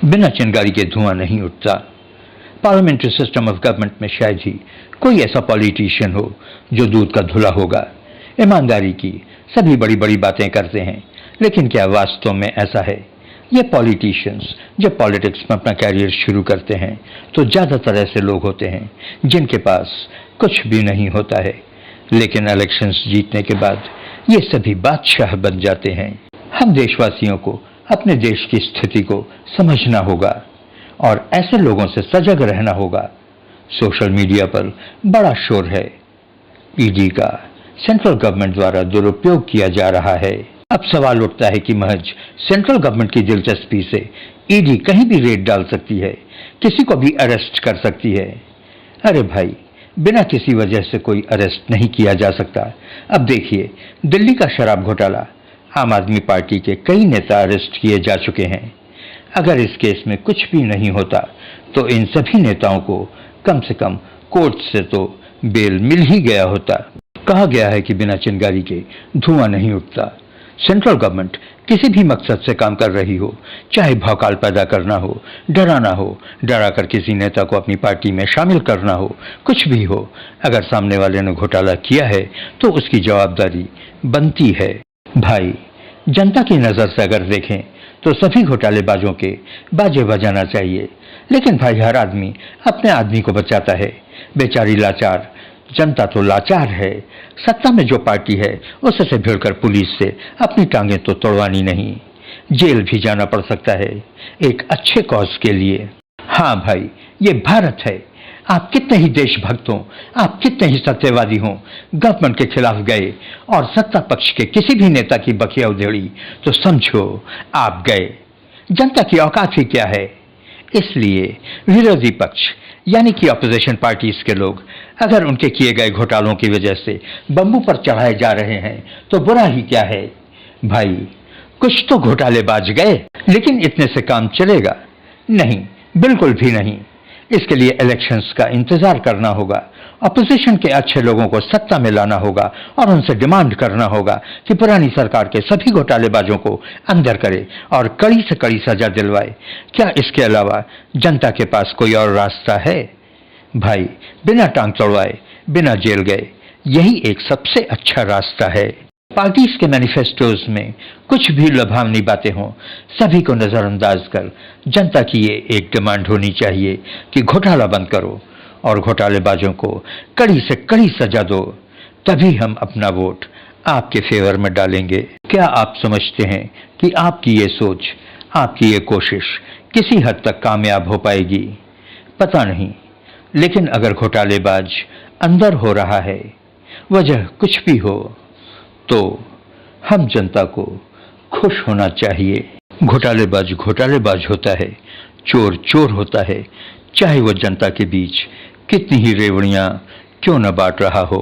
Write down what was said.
बिना चिंगारी के धुआं नहीं उठता। पार्लियामेंट्री सिस्टम ऑफ गवर्नमेंट में शायद ही कोई ऐसा पॉलिटिशियन हो जो दूध का धुला होगा। ईमानदारी की सभी बड़ी बड़ी बातें करते हैं, लेकिन क्या वास्तव में ऐसा है? ये पॉलिटिशियंस जब पॉलिटिक्स में अपना कैरियर शुरू करते हैं तो ज़्यादातर ऐसे लोग होते हैं जिनके पास कुछ भी नहीं होता है, लेकिन इलेक्शंस जीतने के बाद ये सभी बादशाह बन जाते हैं। हम देशवासियों को अपने देश की स्थिति को समझना होगा और ऐसे लोगों से सजग रहना होगा। सोशल मीडिया पर बड़ा शोर है, ईडी का सेंट्रल गवर्नमेंट द्वारा दुरुपयोग किया जा रहा है। अब सवाल उठता है कि महज सेंट्रल गवर्नमेंट की दिलचस्पी से ईडी कहीं भी रेड डाल सकती है, किसी को भी अरेस्ट कर सकती है। अरे भाई, बिना किसी वजह से कोई अरेस्ट नहीं किया जा सकता। अब देखिए, दिल्ली का शराब घोटाला, आम आदमी पार्टी के कई नेता अरेस्ट किए जा चुके हैं। अगर इस केस में कुछ भी नहीं होता तो इन सभी नेताओं को कम से कम कोर्ट से तो बेल मिल ही गया होता। कहा गया है कि बिना चिंगारी के धुआं नहीं उठता। सेंट्रल गवर्नमेंट किसी भी मकसद से काम कर रही हो, चाहे भौकाल पैदा करना हो, डराना हो, डरा कर किसी नेता को अपनी पार्टी में शामिल करना हो, कुछ भी हो, अगर सामने वाले ने घोटाला किया है तो उसकी जवाबदारी बनती है। भाई, जनता की नज़र से अगर देखें तो सभी घोटालेबाजों के बाजे बजाना चाहिए, लेकिन भाई हर आदमी अपने आदमी को बचाता है। बेचारी लाचार जनता तो लाचार है। सत्ता में जो पार्टी है उससे भिड़कर पुलिस से अपनी टांगें तो तोड़वानी नहीं, जेल भी जाना पड़ सकता है एक अच्छे कॉज के लिए। हाँ भाई, ये भारत है। आप कितने ही देशभक्त हों, आप कितने ही सत्यवादी हों, गवर्नमेंट के खिलाफ गए और सत्ता पक्ष के किसी भी नेता की बखिया उधेड़ी तो समझो आप गए। जनता की औकात ही क्या है? इसलिए विरोधी पक्ष यानी कि अपोजिशन पार्टीज के लोग अगर उनके किए गए घोटालों की वजह से बम्बू पर चढ़ाए जा रहे हैं तो बुरा ही क्या है? भाई, कुछ तो घोटालेबाज गए, लेकिन इतने से काम चलेगा नहीं, बिल्कुल भी नहीं। इसके लिए इलेक्शंस का इंतजार करना होगा, अपोजिशन के अच्छे लोगों को सत्ता में लाना होगा और उनसे डिमांड करना होगा कि पुरानी सरकार के सभी घोटालेबाजों को अंदर करे और कड़ी से कड़ी सजा दिलवाए। क्या इसके अलावा जनता के पास कोई और रास्ता है? भाई, बिना टांग तोड़वाए, बिना जेल गए, यही एक सबसे अच्छा रास्ता है। पार्टीज के मैनिफेस्टोज में कुछ भी लुभावनी बातें हों, सभी को नजरअंदाज कर जनता की ये एक डिमांड होनी चाहिए कि घोटाला बंद करो और घोटालेबाजों को कड़ी से कड़ी सजा दो, तभी हम अपना वोट आपके फेवर में डालेंगे। क्या आप समझते हैं कि आपकी ये सोच, आपकी ये कोशिश किसी हद तक कामयाब हो पाएगी? पता नहीं, लेकिन अगर घोटालेबाज अंदर हो रहा है, वजह कुछ भी हो, तो हम जनता को खुश होना चाहिए। घोटालेबाज घोटालेबाज होता है, चोर चोर होता है, चाहे वो जनता के बीच कितनी ही रेवड़ियां क्यों न बांट रहा हो।